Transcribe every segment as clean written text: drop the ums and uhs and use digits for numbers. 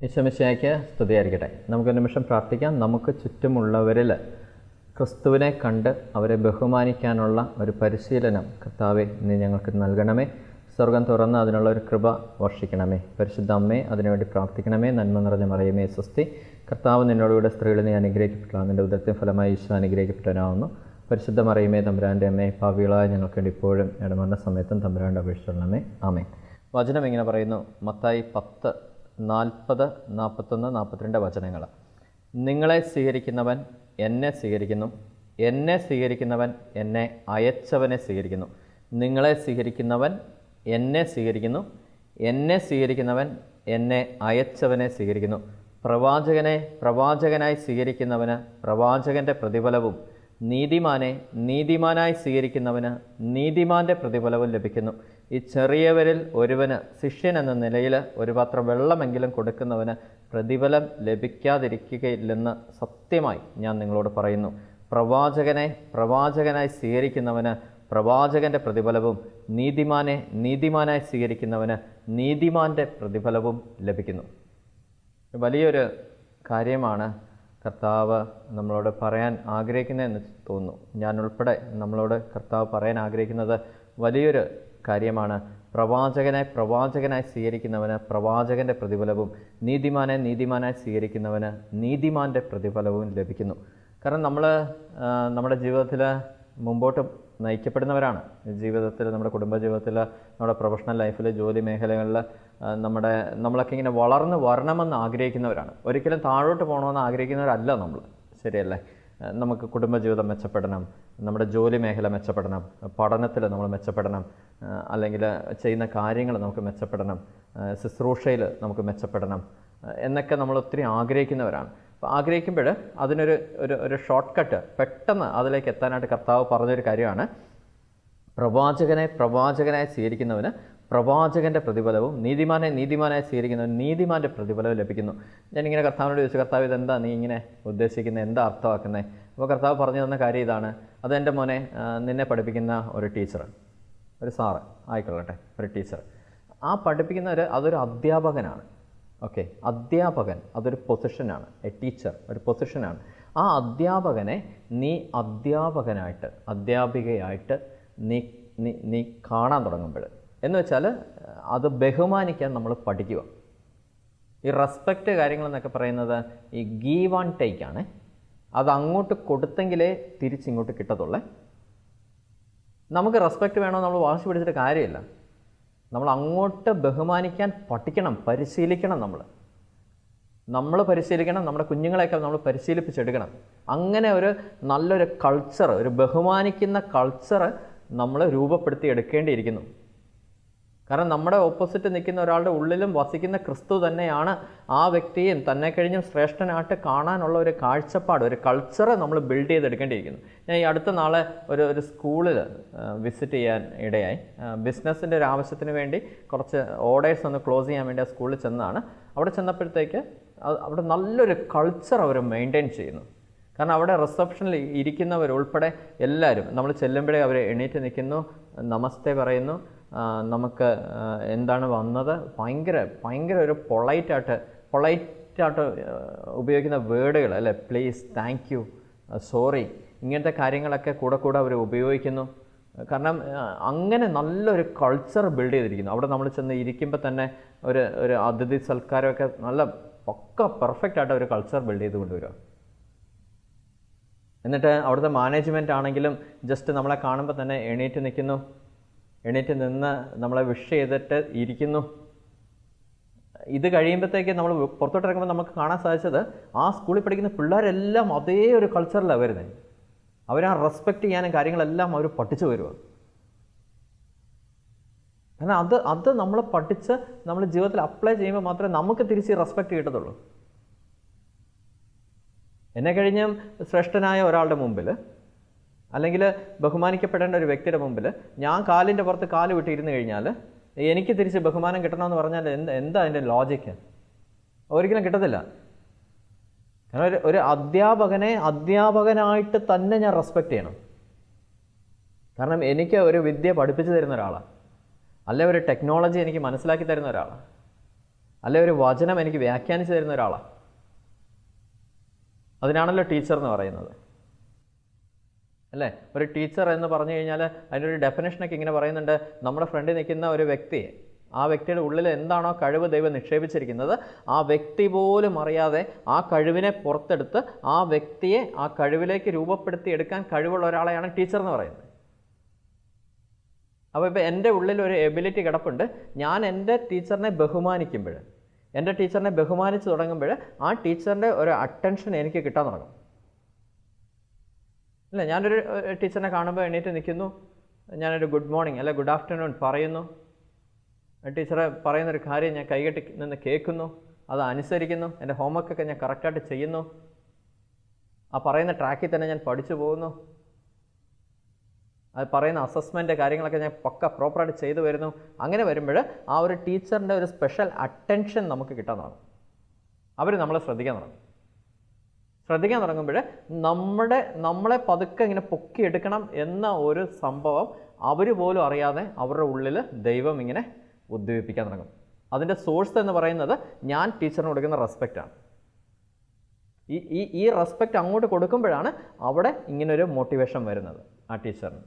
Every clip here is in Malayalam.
ഈശോമിശിഹായ്ക്ക് സ്തുതിയായിരിക്കട്ടെ. നമുക്കൊരു നിമിഷം പ്രാർത്ഥിക്കാം. നമുക്ക് ചുറ്റുമുള്ളവരിൽ ക്രിസ്തുവിനെ കണ്ട് അവരെ ബഹുമാനിക്കാനുള്ള ഒരു പരിശീലനം കർത്താവെ നീ ഞങ്ങൾക്ക് നൽകണമേ. സ്വർഗം തുറന്ന് അതിനുള്ള ഒരു കൃപ വർഷിക്കണമേ. പരിശുദ്ധ അമ്മേ, അതിനുവേണ്ടി പ്രാർത്ഥിക്കണമേ. നന്മ നിറഞ്ഞ മറിയമേ സ്വസ്തി. കർത്താവ് നിന്നോടുകൂടെ സ്ത്രീകൾ നീ അനുഗ്രഹിക്കപ്പെട്ട നിൻ്റെ ഉദരത്തിൻ ഫലമായി ഈശോ അനുഗ്രഹിക്കപ്പെട്ടവനാവുന്നു. പരിശുദ്ധ മറിയമേ തമ്പുരാൻ്റെ അമ്മേ, പാപികളായ ഞങ്ങൾക്ക് വേണ്ടി ഇപ്പോഴും ഇടമരണ സമയത്തും തമ്പുരാൻ്റെ അപേക്ഷിച്ചുള്ളമേ. ആമേൻ. വചനം ഇങ്ങനെ പറയുന്നു. മത്തായി 10, 40, 41, 42 വചനങ്ങൾ. നിങ്ങളെ സ്വീകരിക്കുന്നവൻ എന്നെ സ്വീകരിക്കുന്നു, എന്നെ സ്വീകരിക്കുന്നവൻ എന്നെ അയച്ചവനെ സ്വീകരിക്കുന്നു. നിങ്ങളെ സ്വീകരിക്കുന്നവൻ എന്നെ സ്വീകരിക്കുന്നു, എന്നെ സ്വീകരിക്കുന്നവൻ എന്നെ അയച്ചവനെ സ്വീകരിക്കുന്നു. പ്രവാചകനെ പ്രവാചകനായി സ്വീകരിക്കുന്നവന് പ്രവാചകൻ്റെ പ്രതിഫലവും നീതിമാനെ നീതിമാനായി സ്വീകരിക്കുന്നവന് നീതിമാൻ്റെ പ്രതിഫലവും ലഭിക്കുന്നു. ഈ ചെറിയവരിൽ ഒരുവന് ശിഷ്യൻ എന്ന നിലയിൽ ഒരു പാത്രം വെള്ളമെങ്കിലും കൊടുക്കുന്നവന് പ്രതിഫലം ലഭിക്കാതിരിക്കുകയില്ലെന്ന് സത്യമായി ഞാൻ നിങ്ങളോട് പറയുന്നു. പ്രവാചകനെ പ്രവാചകനായി സ്വീകരിക്കുന്നവന് പ്രവാചകൻ്റെ പ്രതിഫലവും നീതിമാനെ നീതിമാനായി സ്വീകരിക്കുന്നവന് നീതിമാൻ്റെ പ്രതിഫലവും ലഭിക്കുന്നു. വലിയൊരു കാര്യമാണ് കർത്താവ് നമ്മളോട് പറയാൻ ആഗ്രഹിക്കുന്നതെന്ന് തോന്നുന്നു. ഞാൻ ഉൾപ്പെടെ നമ്മളോട് കർത്താവ് പറയാൻ ആഗ്രഹിക്കുന്നത് വലിയൊരു കാര്യമാണ്. പ്രവാചകനെ പ്രവാചകനായി സ്വീകരിക്കുന്നവന് പ്രവാചകൻ്റെ പ്രതിഫലവും നീതിമാനെ നീതിമാനായി സ്വീകരിക്കുന്നവന് നീതിമാൻ്റെ പ്രതിഫലവും ലഭിക്കുന്നു. കാരണം നമ്മൾ നമ്മുടെ ജീവിതത്തിൽ മുമ്പോട്ട് നയിക്കപ്പെടുന്നവരാണ്. ജീവിതത്തിൽ, നമ്മുടെ കുടുംബജീവിതത്തിൽ, നമ്മുടെ പ്രൊഫഷണൽ ലൈഫിൽ, ജോലി മേഖലകളിൽ നമ്മളൊക്കെ ഇങ്ങനെ വളർന്ന് വരണമെന്ന് ആഗ്രഹിക്കുന്നവരാണ്. ഒരിക്കലും താഴോട്ട് പോകണമെന്ന് ആഗ്രഹിക്കുന്നവരല്ല നമ്മൾ. ശരിയല്ലേ? നമുക്ക് കുടുംബജീവിതം മെച്ചപ്പെടണം, നമ്മുടെ ജോലി മേഖല മെച്ചപ്പെടണം, പഠനത്തിൽ നമ്മൾ മെച്ചപ്പെടണം, അല്ലെങ്കിൽ ചെയ്യുന്ന കാര്യങ്ങൾ നമുക്ക് മെച്ചപ്പെടണം, ശുശ്രൂഷയിൽ നമുക്ക് മെച്ചപ്പെടണം എന്നൊക്കെ നമ്മൾ ഒത്തിരി ആഗ്രഹിക്കുന്നവരാണ്. അപ്പോൾ ആഗ്രഹിക്കുമ്പോൾ അതിനൊരു ഒരു ഷോർട്ട് കട്ട്, പെട്ടെന്ന് അതിലേക്ക് എത്താനായിട്ട് കർത്താവ് പറഞ്ഞൊരു കാര്യമാണ്, പ്രവാചകനെ പ്രവാചകനായി സ്വീകരിക്കുന്നവന് പ്രവാചകൻ്റെ പ്രതിഫലവും നീതിമാനെ നീതിമാനായി സ്വീകരിക്കുന്നവന് നീതിമാൻ്റെ പ്രതിഫലവും ലഭിക്കുന്നു. ഞാനിങ്ങനെ കർത്താവിനോട് ചോദിച്ചു, കർത്താവ് ഇതെന്താ നീ ഇങ്ങനെ ഉദ്ദേശിക്കുന്നത്, എന്താ അർത്ഥമാക്കുന്നത്? അപ്പോൾ കർത്താവ് പറഞ്ഞു തന്ന കാര്യം ഇതാണ്. അതെൻ്റെ മോനെ, നിന്നെ പഠിപ്പിക്കുന്ന ഒരു ടീച്ചർ, ഒരു സാറ് ആയിക്കൊള്ളട്ടെ, ഒരു ടീച്ചർ, ആ പഠിപ്പിക്കുന്നവർ അതൊരു അധ്യാപകനാണ്. ഓക്കെ, അധ്യാപകൻ അതൊരു പൊസിഷനാണ്. എ ടീച്ചർ ഒരു പൊസിഷനാണ്. ആ അധ്യാപകനെ നീ അധ്യാപകനായിട്ട് അധ്യാപികയായിട്ട് നീ കാണാൻ തുടങ്ങുമ്പോൾ, എന്ന് വെച്ചാൽ അത് ബഹുമാനിക്കാൻ നമ്മൾ പഠിക്കുക. ഈ റെസ്പെക്റ്റ് കാര്യങ്ങളെന്നൊക്കെ പറയുന്നത് ഈ ഗീവ് ആൻഡ് ടേക്ക് ആണ്. അത് അങ്ങോട്ട് കൊടുത്തെങ്കിലേ തിരിച്ചിങ്ങോട്ട് കിട്ടത്തുള്ളേ. നമുക്ക് റെസ്പെക്റ്റ് വേണോ നമ്മൾ വാശി പിടിച്ചിട്ട് കാര്യമില്ല. നമ്മൾ അങ്ങോട്ട് ബഹുമാനിക്കാൻ പഠിക്കണം, പരിശീലിക്കണം. നമ്മൾ പരിശീലിക്കണം. നമ്മുടെ കുഞ്ഞുങ്ങളെയൊക്കെ നമ്മൾ പരിശീലിപ്പിച്ചെടുക്കണം. അങ്ങനെ ഒരു നല്ലൊരു കൾച്ചർ, ഒരു ബഹുമാനിക്കുന്ന കൾച്ചർ നമ്മൾ രൂപപ്പെടുത്തി എടുക്കേണ്ടിയിരിക്കുന്നു. കാരണം നമ്മുടെ ഓപ്പോസിറ്റ് നിൽക്കുന്ന ഒരാളുടെ ഉള്ളിലും വസിക്കുന്ന ക്രിസ്തു തന്നെയാണ് ആ വ്യക്തിയും തന്നെ കഴിഞ്ഞും ശ്രേഷ്ഠനായിട്ട് കാണാനുള്ള ഒരു കാഴ്ചപ്പാട്, ഒരു കൾച്ചറ് നമ്മൾ ബിൽഡ് ചെയ്തെടുക്കേണ്ടിയിരിക്കുന്നു. ഞാൻ ഈ അടുത്ത നാളെ ഒരു സ്കൂളിൽ വിസിറ്റ് ചെയ്യാൻ ഇടയായി. ബിസിനസ്സിൻ്റെ ഒരു ആവശ്യത്തിന് വേണ്ടി കുറച്ച് ഓർഡേഴ്സ് ഒന്ന് ക്ലോസ് ചെയ്യാൻ വേണ്ടി ആ സ്കൂളിൽ ചെന്നതാണ്. അവിടെ ചെന്നപ്പോഴത്തേക്ക് അവിടെ നല്ലൊരു കൾച്ചർ അവർ മെയിൻറ്റെയിൻ ചെയ്യുന്നു. കാരണം അവിടെ റിസപ്ഷനിൽ ഇരിക്കുന്നവരുൾപ്പെടെ എല്ലാവരും നമ്മൾ ചെല്ലുമ്പോഴേ അവർ എണീറ്റ് നിൽക്കുന്നു, നമസ്തേ പറയുന്നു, നമുക്ക് എന്താണ് വന്നത്, ഭയങ്കര ഒരു പൊളൈറ്റായിട്ട് ഉപയോഗിക്കുന്ന വേർഡുകൾ അല്ലേ, പ്ലീസ്, താങ്ക് യു, സോറി, ഇങ്ങനത്തെ കാര്യങ്ങളൊക്കെ കൂടെ അവർ ഉപയോഗിക്കുന്നു. കാരണം അങ്ങനെ നല്ലൊരു കൾച്ചർ ബിൽഡ് ചെയ്തിരിക്കുന്നു. അവിടെ നമ്മൾ ചെന്ന് ഇരിക്കുമ്പോൾ തന്നെ ഒരു അതിഥി സൽക്കാരമൊക്കെ നല്ല പെർഫെക്റ്റ് ആയിട്ട് ഒരു കൾച്ചർ ബിൽഡ് ചെയ്ത് കൊണ്ടുവരിക. എന്നിട്ട് അവിടുത്തെ മാനേജ്മെൻറ്റ് ആണെങ്കിലും ജസ്റ്റ് നമ്മളെ കാണുമ്പോൾ തന്നെ എണീറ്റ് നിന്ന് നമ്മളെ വിഷ് ചെയ്തിട്ട് ഇരിക്കുന്നു. ഇത് കഴിയുമ്പോഴത്തേക്ക് നമ്മൾ പുറത്തോട്ട് ഇറങ്ങുമ്പോൾ നമുക്ക് കാണാൻ സാധിച്ചത് ആ സ്കൂളിൽ പഠിക്കുന്ന പിള്ളേരെല്ലാം അതേ ഒരു കൾച്ചറിലാണ് വരുന്നത്. അവരാ റെസ്പെക്റ്റ് ചെയ്യാനും കാര്യങ്ങളെല്ലാം അവർ പഠിച്ചു വരുക. കാരണം അത് നമ്മൾ പഠിച്ച് നമ്മൾ ജീവിതത്തിൽ അപ്ലൈ ചെയ്യുമ്പോൾ മാത്രമേ നമുക്ക് തിരിച്ച് റെസ്പെക്റ്റ് കിട്ടത്തുള്ളൂ. എന്നെ കഴിഞ്ഞും ശ്രേഷ്ഠനായ ഒരാളുടെ മുമ്പിൽ, അല്ലെങ്കിൽ ബഹുമാനിക്കപ്പെടേണ്ട ഒരു വ്യക്തിയുടെ മുമ്പിൽ ഞാൻ കാലിൻ്റെ പുറത്ത് കാല് വിട്ടിരുന്ന് കഴിഞ്ഞാൽ എനിക്ക് തിരിച്ച് ബഹുമാനം കിട്ടണമെന്ന് പറഞ്ഞാൽ എന്താ അതിൻ്റെ ലോജിക്ക്? ഒരിക്കലും കിട്ടത്തില്ല. കാരണം ഒരു അധ്യാപകനെ അധ്യാപകനായിട്ട് തന്നെ ഞാൻ റെസ്പെക്റ്റ് ചെയ്യണം. കാരണം എനിക്ക് ഒരു വിദ്യ പഠിപ്പിച്ചു തരുന്ന ഒരാളാണ്, അല്ലെ ഒരു ടെക്നോളജി എനിക്ക് മനസ്സിലാക്കി തരുന്ന ഒരാളാണ്. അല്ലെ ഒരു വചനം എനിക്ക് വ്യാഖ്യാനിച്ച് തരുന്ന ഒരാളാണ്. അതിനാണല്ലോ ടീച്ചർ എന്ന് പറയുന്നത്, അല്ലേ? ഒരു ടീച്ചർ എന്ന് പറഞ്ഞു കഴിഞ്ഞാൽ അതിൻ്റെ ഒരു ഡെഫിനേഷനൊക്കെ ഇങ്ങനെ പറയുന്നുണ്ട്. നമ്മുടെ ഫ്രണ്ടിൽ നിൽക്കുന്ന ഒരു വ്യക്തിയെ, ആ വ്യക്തിയുടെ ഉള്ളിൽ എന്താണോ കഴിവ് ദൈവം നിക്ഷേപിച്ചിരിക്കുന്നത്, ആ വ്യക്തി പോലും അറിയാതെ ആ കഴിവിനെ പുറത്തെടുത്ത് ആ വ്യക്തിയെ ആ കഴിവിലേക്ക് രൂപപ്പെടുത്തി എടുക്കാൻ കഴിവുള്ള ഒരാളെയാണ് ടീച്ചർ എന്ന് പറയുന്നത്. അപ്പോൾ ഇപ്പോൾ എൻ്റെ ഉള്ളിൽ ഒരു എബിലിറ്റി കിടപ്പുണ്ട്. ഞാൻ എൻ്റെ ടീച്ചറിനെ ബഹുമാനിക്കുമ്പോൾ, എൻ്റെ ടീച്ചറിനെ ബഹുമാനിച്ച് തുടങ്ങുമ്പോൾ ആ ടീച്ചറിൻ്റെ ഒരു അറ്റൻഷൻ എനിക്ക് കിട്ടാൻ തുടങ്ങും. അല്ല, ഞാനൊരു ടീച്ചറിനെ കാണുമ്പോൾ എണീറ്റ് നിൽക്കുന്നു, ഞാനൊരു ഗുഡ് മോർണിംഗ് അല്ലെ ഗുഡ് ആഫ്റ്റർനൂൺ പറയുന്നു. ടീച്ചറെ പറയുന്നൊരു കാര്യം ഞാൻ കൈകെട്ടി നിന്ന് കേൾക്കുന്നു, അത് അനുസരിക്കുന്നു, എൻ്റെ ഹോംവർക്കൊക്കെ ഞാൻ കറക്റ്റായിട്ട് ചെയ്യുന്നു, ആ പറയുന്ന ട്രാക്കിൽ തന്നെ ഞാൻ പഠിച്ചു പോകുന്നു, അത് പറയുന്ന അസസ്മെൻ്റ് കാര്യങ്ങളൊക്കെ ഞാൻ പ്രോപ്പറായിട്ട് ചെയ്തു വരുന്നു. അങ്ങനെ വരുമ്പോൾ ആ ഒരു ടീച്ചറിൻ്റെ ഒരു സ്പെഷ്യൽ അറ്റൻഷൻ നമുക്ക് കിട്ടാൻ തുടങ്ങും. അവർ നമ്മളെ ശ്രദ്ധിക്കാൻ തുടങ്ങുമ്പോൾ നമ്മളെ പതുക്കെ ഇങ്ങനെ പൊക്കിയെടുക്കണം എന്ന ഒരു സംഭവം അവർ പോലും അറിയാതെ അവരുടെ ഉള്ളിൽ ദൈവം ഇങ്ങനെ ഉദ്ദീപിക്കാൻ തുടങ്ങും. അതിൻ്റെ സോഴ്സ് എന്ന് പറയുന്നത് ഞാൻ ടീച്ചറിന് കൊടുക്കുന്ന റെസ്പെക്റ്റാണ്. ഈ റെസ്പെക്റ്റ് അങ്ങോട്ട് കൊടുക്കുമ്പോഴാണ് അവിടെ ഇങ്ങനൊരു മോട്ടിവേഷൻ വരുന്നത് ആ ടീച്ചറിന്.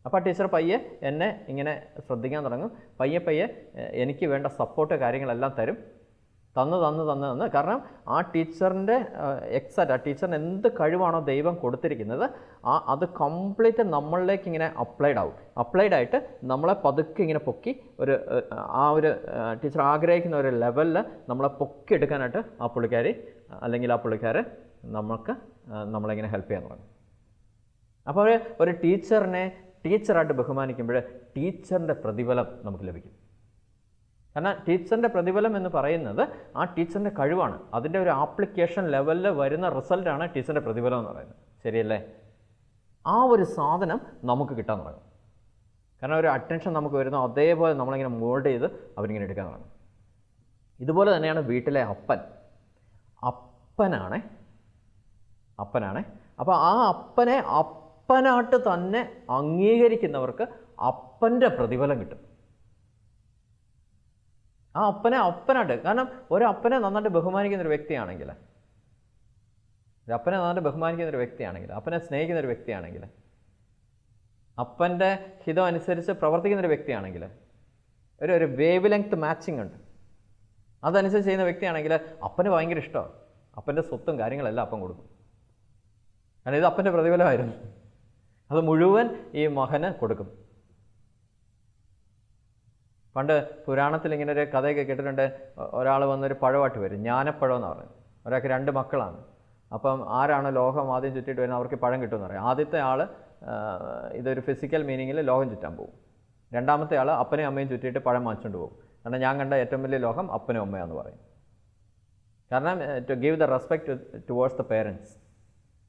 അപ്പോൾ ആ ടീച്ചർ പയ്യെ എന്നെ ഇങ്ങനെ ശ്രദ്ധിക്കാൻ തുടങ്ങും. പയ്യെ എനിക്ക് വേണ്ട സപ്പോർട്ട് കാര്യങ്ങളെല്ലാം തരും. തന്ന് കാരണം ആ ടീച്ചറിൻ്റെ ആ ടീച്ചറിന് എന്ത് കഴിവാണോ ദൈവം കൊടുത്തിരിക്കുന്നത് അത് കംപ്ലീറ്റ് നമ്മളിലേക്ക് ഇങ്ങനെ അപ്ലൈഡായിട്ട് നമ്മളെ പതുക്കെ ഇങ്ങനെ പൊക്കി ഒരു ടീച്ചർ ആഗ്രഹിക്കുന്ന ഒരു ലെവലിൽ നമ്മളെ പൊക്കിയെടുക്കാനായിട്ട് ആ പുള്ളിക്കാരി അല്ലെങ്കിൽ ആ പുള്ളിക്കാർ നമ്മളിങ്ങനെ ഹെൽപ്പ് ചെയ്യാൻ തുടങ്ങും. അപ്പോൾ ഒരു ടീച്ചറായിട്ട് ബഹുമാനിക്കുമ്പോൾ ടീച്ചറിൻ്റെ പ്രതിഫലം നമുക്ക് ലഭിക്കും. കാരണം ടീച്ചറിൻ്റെ പ്രതിഫലം എന്ന് പറയുന്നത് ആ ടീച്ചറിൻ്റെ കഴിവാണ്. അതിൻ്റെ ഒരു ആപ്ലിക്കേഷൻ ലെവലിൽ വരുന്ന റിസൾട്ടാണ് ടീച്ചറിൻ്റെ പ്രതിഫലം എന്ന് പറയുന്നത്. ശരിയല്ലേ? ആ ഒരു സാധനം നമുക്ക് കിട്ടാൻ തുടങ്ങും. കാരണം ഒരു അറ്റൻഷൻ നമുക്ക് വരുന്നു, അതേപോലെ നമ്മളിങ്ങനെ മോൾഡ് ചെയ്ത് അവരിങ്ങനെ എടുക്കാൻ തുടങ്ങും. ഇതുപോലെ തന്നെയാണ് വീട്ടിലെ അപ്പനാണ്. അപ്പോൾ ആ അപ്പനെ അപ്പനായിട്ട് തന്നെ അംഗീകരിക്കുന്നവർക്ക് അപ്പൻ്റെ പ്രതിഫലം കിട്ടും. ആ അപ്പനായിട്ട്, കാരണം ഒരപ്പനെ നന്നായിട്ട് ബഹുമാനിക്കുന്ന ഒരു വ്യക്തിയാണെങ്കിൽ, അപ്പനെ സ്നേഹിക്കുന്ന ഒരു വ്യക്തിയാണെങ്കിൽ, അപ്പൻ്റെ ഹിതം അനുസരിച്ച് പ്രവർത്തിക്കുന്ന ഒരു വ്യക്തിയാണെങ്കിൽ, ഒരു വേവ് ലെങ്ത് മാച്ചിങ് ഉണ്ട്, അതനുസരിച്ച് ചെയ്യുന്ന വ്യക്തിയാണെങ്കിൽ അപ്പന് ഭയങ്കര ഇഷ്ടമാണ്. അപ്പൻ്റെ സ്വത്തും കാര്യങ്ങളെല്ലാം അപ്പൻ കൊടുക്കും. കാരണം ഇത് അപ്പൻ്റെ പ്രതിഫലമായിരുന്നു. അത് മുഴുവൻ ഈ മകന് കൊടുക്കും. പണ്ട് പുരാണത്തിൽ ഇങ്ങനെ ഒരു കഥയൊക്കെ കേട്ടിട്ടുണ്ട്. ഒരാൾ വന്നൊരു പഴമായിട്ട് വരും, ജ്ഞാനപ്പഴം എന്ന് പറഞ്ഞു. ഒരാൾക്ക് 2 മക്കളാണ്. അപ്പം ആരാണ് ലോകം ആദ്യം ചുറ്റിയിട്ട് വരുന്നത് അവർക്ക് പഴം കിട്ടുമെന്ന് പറയും. ആദ്യത്തെ ആൾ ഇതൊരു ഫിസിക്കൽ മീനിങ്ങിൽ ലോകം ചുറ്റാൻ പോകും. രണ്ടാമത്തെ ആൾ അപ്പനെയും അമ്മയും ചുറ്റിയിട്ട് പഴം വാങ്ങിച്ചുകൊണ്ട് പോകും. കാരണം ഞാൻ കണ്ട ഏറ്റവും വലിയ ലോകം അപ്പനും അമ്മയാന്ന് പറയും. കാരണം to give the respect towards the parents.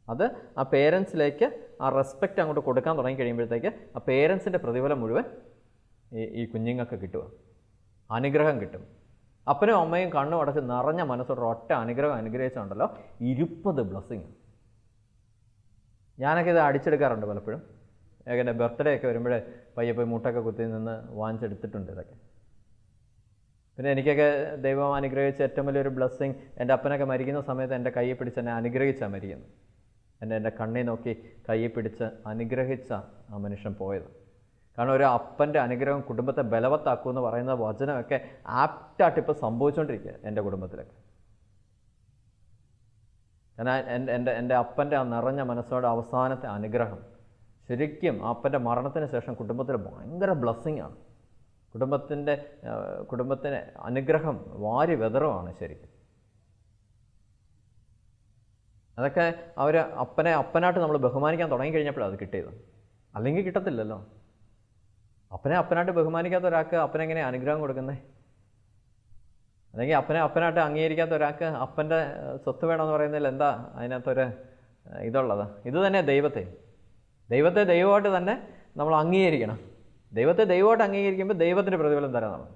അത് ആ പേരൻസിലേക്ക് ആ റെസ്പെക്റ്റ് അങ്ങോട്ട് കൊടുക്കാൻ തുടങ്ങി കഴിയുമ്പോഴത്തേക്ക് ആ പേരൻസിൻ്റെ പ്രതിഫലം മുഴുവൻ ഈ കുഞ്ഞുങ്ങൾക്ക് കിട്ടുക, അനുഗ്രഹം കിട്ടും. അപ്പനും അമ്മയും കണ്ണും അടച്ച് നിറഞ്ഞ മനസ്സോടെ ഒറ്റ അനുഗ്രഹം അനുഗ്രഹിച്ചുണ്ടല്ലോ 20 ബ്ലെസ്സിങ്. ഞാനൊക്കെ ഇത് അടിച്ചെടുക്കാറുണ്ട് പലപ്പോഴും. എൻ്റെ ബർത്ത്ഡേ ഒക്കെ വരുമ്പോഴേ പയ്യെ പോയി മുട്ടൊക്കെ കുത്തി നിന്ന് വാങ്ങിച്ചെടുത്തിട്ടുണ്ട് ഇതൊക്കെ. പിന്നെ എനിക്കൊക്കെ ദൈവം അനുഗ്രഹിച്ച ഏറ്റവും വലിയൊരു ബ്ലെസ്സിങ്, എൻ്റെ അപ്പനൊക്കെ മരിക്കുന്ന സമയത്ത് എൻ്റെ കയ്യെ പിടിച്ച് എന്നെ അനുഗ്രഹിച്ചാണ് മരിക്കുന്നത്. എൻ്റെ കണ്ണി നോക്കി കയ്യെ പിടിച്ച് അനുഗ്രഹിച്ച ആ മനുഷ്യൻ പോയത്. കാരണം ഒരു അപ്പൻ്റെ അനുഗ്രഹം കുടുംബത്തെ ബലവത്താക്കുമെന്ന് പറയുന്ന വചനമൊക്കെ ആപ്റ്റായിട്ട് ഇപ്പോൾ സംഭവിച്ചുകൊണ്ടിരിക്കുക എൻ്റെ കുടുംബത്തിലൊക്കെ. കാരണം എൻ്റെ അപ്പൻ്റെ ആ നിറഞ്ഞ മനസ്സോടെ അവസാനത്തെ അനുഗ്രഹം ശരിക്കും അപ്പൻ്റെ മരണത്തിന് ശേഷം കുടുംബത്തിൽ ഭയങ്കര ബ്ലെസ്സിങ് ആണ്. കുടുംബത്തിന് അനുഗ്രഹം വാരി വെതറുമാണ് ശരിക്കും. അതൊക്കെ അപ്പനായിട്ട് നമ്മൾ ബഹുമാനിക്കാൻ തുടങ്ങിക്കഴിഞ്ഞപ്പോഴാണ് അത് കിട്ടിയത്. അല്ലെങ്കിൽ കിട്ടത്തില്ലല്ലോ. അപ്പനായിട്ട് ബഹുമാനിക്കാത്ത ഒരാൾക്ക് അപ്പനെങ്ങനെ അനുഗ്രഹം കൊടുക്കുന്നത്? അല്ലെങ്കിൽ അപ്പനായിട്ട് അംഗീകരിക്കാത്ത ഒരാൾക്ക് അപ്പൻ്റെ സ്വത്ത് വേണമെന്ന് പറയുന്നതിൽ എന്താ അതിനകത്തൊരു ഇതുള്ളത്? ഇത് തന്നെ ദൈവത്തെ ദൈവമായിട്ട് തന്നെ നമ്മൾ അംഗീകരിക്കണം. ദൈവത്തെ ദൈവമായിട്ട് അംഗീകരിക്കുമ്പോൾ ദൈവത്തിൻ്റെ പ്രതിഫലം തരാൻ നമ്മൾ.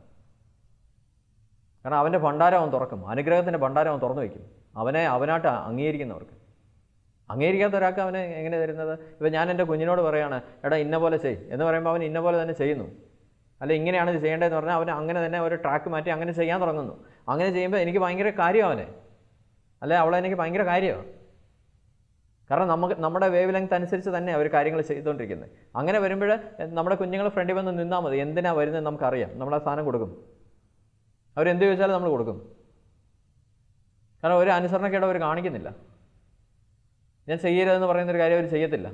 കാരണം അവൻ്റെ ഭണ്ഡാരം അവൻ തുറക്കും, അനുഗ്രഹത്തിൻ്റെ ഭണ്ഡാരം അവൻ തുറന്നു വയ്ക്കും. അവനായിട്ട് അംഗീകരിക്കുന്നവർക്ക്. അംഗീകരിക്കാത്ത ഒരാൾക്ക് അവന് എങ്ങനെ തരുന്നത്? ഇപ്പം ഞാൻ എൻ്റെ കുഞ്ഞിനോട് പറയുകയാണ്, എടാ ഇന്ന പോലെ ചെയ് എന്ന് പറയുമ്പോൾ അവൻ ഇന്ന പോലെ തന്നെ ചെയ്യുന്നു. അല്ല ഇങ്ങനെയാണ് ഇത് ചെയ്യേണ്ടതെന്ന് പറഞ്ഞാൽ അവൻ അങ്ങനെ തന്നെ ഒരു ട്രാക്ക് മാറ്റി അങ്ങനെ ചെയ്യാൻ തുടങ്ങുന്നു. അങ്ങനെ ചെയ്യുമ്പോൾ എനിക്ക് ഭയങ്കര കാര്യം അവനെ, അല്ലെ അവളെ എനിക്ക് ഭയങ്കര കാര്യമാണ്. കാരണം നമ്മുടെ വേവ് ലെങ്ത് അനുസരിച്ച് തന്നെ അവർ കാര്യങ്ങൾ ചെയ്തുകൊണ്ടിരിക്കുന്നത്. അങ്ങനെ വരുമ്പോൾ നമ്മുടെ കുഞ്ഞുങ്ങൾ ഫ്രണ്ടിൽ വന്ന് നിന്നാൽ മതി. എന്തിനാ വരുന്നത് നമുക്കറിയാം, നമ്മൾ ആ സാധനം കൊടുക്കും. അവരെന്ത് ചോദിച്ചാലും നമ്മൾ കൊടുക്കും. കാരണം ഒരു അനുസരണക്കേട് അവർ കാണിക്കുന്നില്ല. ഞാൻ ചെയ്യരുതെന്ന് പറയുന്നൊരു കാര്യം അവർ ചെയ്യത്തില്ല.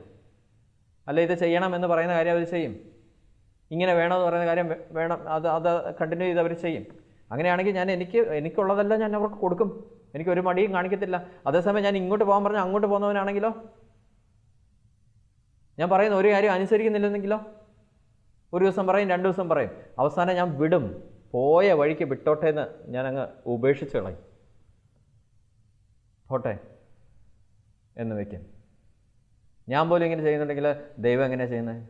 അല്ല ഇത് ചെയ്യണം എന്ന് പറയുന്ന കാര്യം അവർ ചെയ്യും. ഇങ്ങനെ വേണമെന്ന് പറയുന്ന കാര്യം വേണം, അത് കണ്ടിന്യൂ ചെയ്ത് അവർ ചെയ്യും. അങ്ങനെയാണെങ്കിൽ ഞാൻ എനിക്കുള്ളതെല്ലാം ഞാൻ അവർക്ക് കൊടുക്കും. എനിക്കൊരു മടിയും കാണിക്കത്തില്ല. അതേസമയം ഞാൻ ഇങ്ങോട്ട് പോകാൻ പറഞ്ഞാൽ അങ്ങോട്ട് പോകുന്നവനാണെങ്കിലോ, ഞാൻ പറയുന്ന ഒരു കാര്യം അനുസരിക്കുന്നില്ലെന്നെങ്കിലോ, ഒരു ദിവസം പറയും, 2 ദിവസം പറയും, അവസാനം ഞാൻ വിടും, പോയ വഴിക്ക് വിട്ടോട്ടെ എന്ന് ഞാൻ അങ്ങ് ഉപേക്ഷിച്ച് കളയും. പോട്ടെ എന്ന് വയ്ക്കും. ഞാൻ പോലും ഇങ്ങനെ ചെയ്യുന്നുണ്ടെങ്കിൽ ദൈവം എങ്ങനെയാണ് ചെയ്യുന്നത്?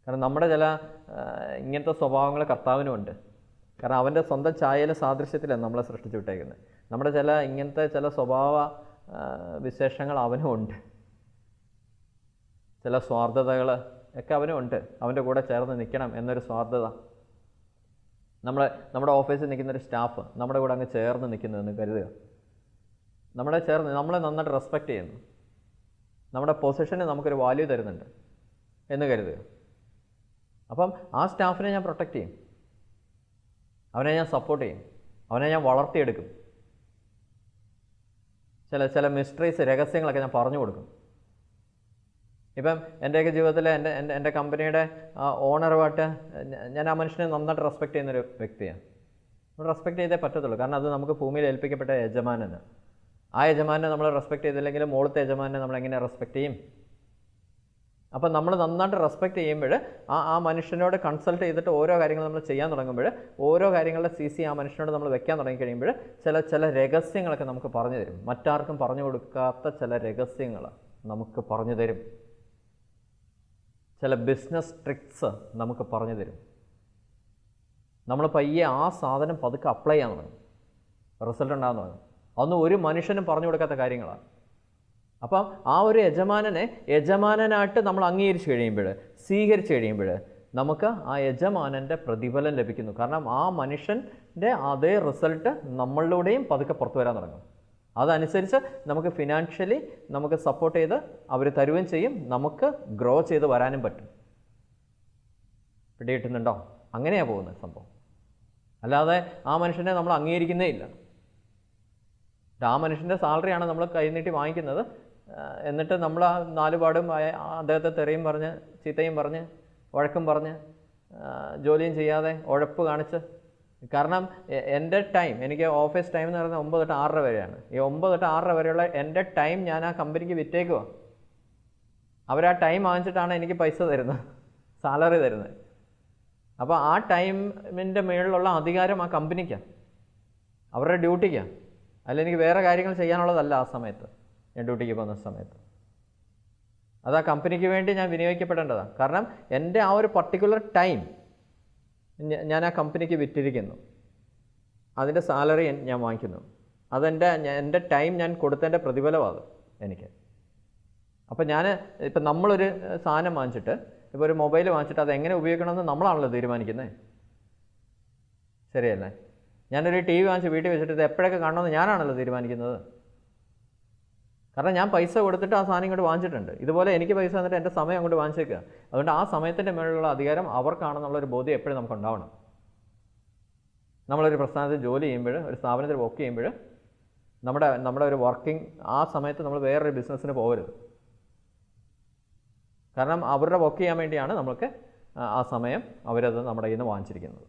കാരണം നമ്മുടെ ചില ഇങ്ങനത്തെ സ്വഭാവങ്ങൾ കർത്താവിനുമുണ്ട്. കാരണം അവൻ്റെ സ്വന്തം ഛായയിലെ സാദൃശ്യത്തിലാണ് നമ്മളെ സൃഷ്ടിച്ചു വിട്ടേക്കുന്നത്. നമ്മുടെ ഇങ്ങനത്തെ ചില സ്വഭാവ വിശേഷങ്ങൾ അവനും ഉണ്ട്. ചില സ്വാർത്ഥതകൾ ഒക്കെ അവനും ഉണ്ട്. അവൻ്റെ കൂടെ ചേർന്ന് നിൽക്കണം എന്നൊരു സ്വാർത്ഥത. നമ്മുടെ ഓഫീസിൽ നിൽക്കുന്നൊരു സ്റ്റാഫ് നമ്മുടെ കൂടെ അങ്ങ് ചേർന്ന് നിൽക്കുന്നു എന്ന് കരുതുക. നമ്മളെ നന്നായിട്ട് റെസ്പെക്റ്റ് ചെയ്യുന്നു, നമ്മുടെ പൊസിഷന് നമുക്കൊരു വാല്യൂ തരുന്നുണ്ട് എന്ന് കരുതുക. അപ്പം ആ സ്റ്റാഫിനെ ഞാൻ പ്രൊട്ടക്റ്റ് ചെയ്യും, അവനെ ഞാൻ സപ്പോർട്ട് ചെയ്യും, അവനെ ഞാൻ വളർത്തിയെടുക്കും. ചില മിസ്റ്ററീസ്, രഹസ്യങ്ങളൊക്കെ ഞാൻ പറഞ്ഞു കൊടുക്കും. ഇപ്പം എൻ്റെയൊക്കെ ജീവിതത്തിൽ എൻ്റെ കമ്പനിയുടെ ഓണറുമായിട്ട് ഞാൻ ആ മനുഷ്യനെ നന്നായിട്ട് റെസ്പെക്റ്റ് ചെയ്യുന്നൊരു വ്യക്തിയാണ്. നമ്മൾ റെസ്പെക്റ്റ് ചെയ്തേ പറ്റത്തുള്ളൂ. കാരണം അത് നമുക്ക് ഭൂമിയിൽ ഏൽപ്പിക്കപ്പെട്ട യജമാനന്. ആ യജമാനെ നമ്മൾ റെസ്പെക്റ്റ് ചെയ്തില്ലെങ്കിൽ മുകളിലത്തെ യജമാനെ നമ്മൾ എങ്ങനെ റെസ്പെക്റ്റ് ചെയ്യും? അപ്പം നമ്മൾ നന്നായിട്ട് റെസ്പെക്റ്റ് ചെയ്യുമ്പോൾ ആ മനുഷ്യനോട് കൺസൾട്ട് ചെയ്തിട്ട് ഓരോ കാര്യങ്ങൾ നമ്മൾ ചെയ്യാൻ തുടങ്ങുമ്പോൾ, ഓരോ കാര്യങ്ങളുടെ CC ആ മനുഷ്യനോട് നമ്മൾ വെക്കാൻ തുടങ്ങി കഴിയുമ്പോൾ ചില രഹസ്യങ്ങളൊക്കെ നമുക്ക് പറഞ്ഞു തരും. മറ്റാർക്കും പറഞ്ഞു കൊടുക്കാത്ത ചില രഹസ്യങ്ങൾ നമുക്ക് പറഞ്ഞു തരും. ചില ബിസിനസ് ട്രിക്സ് നമുക്ക് പറഞ്ഞു തരും. നമ്മൾ പയ്യെ ആ സാധനം പതുക്കെ അപ്ലൈ ചെയ്യാൻ തുടങ്ങും, റിസൾട്ട് ഉണ്ടാകാൻ തുടങ്ങും. അതൊന്നും ഒരു മനുഷ്യനും പറഞ്ഞു കൊടുക്കാത്ത കാര്യങ്ങളാണ്. അപ്പം ആ ഒരു യജമാനനായിട്ട് നമ്മൾ അംഗീകരിച്ച് കഴിയുമ്പോൾ, സ്വീകരിച്ച് കഴിയുമ്പോൾ നമുക്ക് ആ യജമാനൻ്റെ പ്രതിഫലം ലഭിക്കുന്നു. കാരണം ആ മനുഷ്യൻ്റെ അതേ റിസൾട്ട് നമ്മളിലൂടെയും പതുക്കെ പുറത്തു വരാൻ തുടങ്ങും. അതനുസരിച്ച് നമുക്ക് ഫിനാൻഷ്യലി നമുക്ക് സപ്പോർട്ട് ചെയ്ത് അവർ തരുകയും ചെയ്യും, നമുക്ക് ഗ്രോ ചെയ്ത് വരാനും പറ്റും. പിടികിട്ടുന്നുണ്ടോ? അങ്ങനെയാണ് പോകുന്നത് സംഭവം. അല്ലാതെ ആ മനുഷ്യനെ നമ്മൾ അംഗീകരിക്കുന്നേ ഇല്ല. ആ മനുഷ്യൻ്റെ സാലറിയാണ് നമ്മൾ കൈനീട്ടി വാങ്ങിക്കുന്നത്. എന്നിട്ട് നമ്മൾ ആ നാലുപാടും അദ്ദേഹത്തെ തെറിയും പറഞ്ഞ്, ചീത്തയും പറഞ്ഞ്, വഴക്കും പറഞ്ഞ്, ജോലിയും ചെയ്യാതെ ഉഴപ്പ് കാണിച്ച്. കാരണം എൻ്റെ ടൈം, എനിക്ക് ഓഫീസ് ടൈം എന്ന് പറയുന്നത് 9 തൊട്ട് 6 വരെയാണ്. ഈ 9 തൊട്ട് 6 വരെയുള്ള എൻ്റെ ടൈം ഞാൻ ആ കമ്പനിക്ക് വിറ്റേക്കുക. അവർ ആ ടൈം വാങ്ങിച്ചിട്ടാണ് എനിക്ക് പൈസ തരുന്നത്, സാലറി തരുന്നത്. അപ്പോൾ ആ ടൈമിൻ്റെ മുകളിലുള്ള അധികാരം ആ കമ്പനിക്കാണ്, അവരുടെ ഡ്യൂട്ടിക്കാണ്. അല്ല എനിക്ക് വേറെ കാര്യങ്ങൾ ചെയ്യാനുള്ളതല്ല ആ സമയത്ത്, ഞാൻ ഡ്യൂട്ടിക്ക് പോകുന്ന സമയത്ത്. അത് ആ കമ്പനിക്ക് വേണ്ടി ഞാൻ വിനിയോഗിക്കപ്പെടേണ്ടതാണ്. കാരണം എൻ്റെ ആ ഒരു പർട്ടിക്കുലർ ടൈം ഞാൻ ആ കമ്പനിക്ക് വിറ്റിരിക്കുന്നു, അതിൻ്റെ സാലറി ഞാൻ വാങ്ങിക്കുന്നു. എൻ്റെ ടൈം ഞാൻ കൊടുത്തതിൻ്റെ പ്രതിഫലമാണ് എനിക്ക്. അപ്പം ഇപ്പം നമ്മളൊരു സാധനം വാങ്ങിച്ചിട്ട്, ഇപ്പോൾ ഒരു മൊബൈൽ വാങ്ങിച്ചിട്ട് അത് എങ്ങനെ ഉപയോഗിക്കണമെന്ന് നമ്മളാണല്ലോ തീരുമാനിക്കുന്നത്, ശരിയല്ലേ? ഞാനൊരു TV വാങ്ങിച്ച് വീട്ടിൽ വെച്ചിട്ട് ഇത് എപ്പോഴൊക്കെ കാണണമെന്ന് ഞാനാണല്ലോ തീരുമാനിക്കുന്നത്. കാരണം ഞാൻ പൈസ കൊടുത്തിട്ട് ആ സാധനം ഇങ്ങോട്ട് വാങ്ങിച്ചിട്ടുണ്ട്. ഇതുപോലെ എനിക്ക് പൈസ തന്നിട്ട് എൻ്റെ സമയം അങ്ങോട്ട് വാങ്ങിച്ചേക്കുക. അതുകൊണ്ട് ആ സമയത്തിൻ്റെ മേലുള്ള അധികാരം അവർക്കാണെന്നുള്ളൊരു ബോധ്യം എപ്പോഴും നമുക്ക് ഉണ്ടാവണം. നമ്മളൊരു പ്രസ്ഥാനത്തിൽ ജോലി ചെയ്യുമ്പോൾ, ഒരു സ്ഥാപനത്തിൽ വർക്ക് ചെയ്യുമ്പോൾ, നമ്മുടെ ഒരു വർക്കിംഗ് ആ സമയത്ത് നമ്മൾ വേറൊരു ബിസിനസ്സിന് പോകരുത്. കാരണം അവരുടെ വർക്ക് ചെയ്യാൻ വേണ്ടിയാണ് നമുക്ക് ആ സമയം അവരത് നമ്മുടെ കയ്യിൽ നിന്ന് വാങ്ങിച്ചിരിക്കുന്നത്.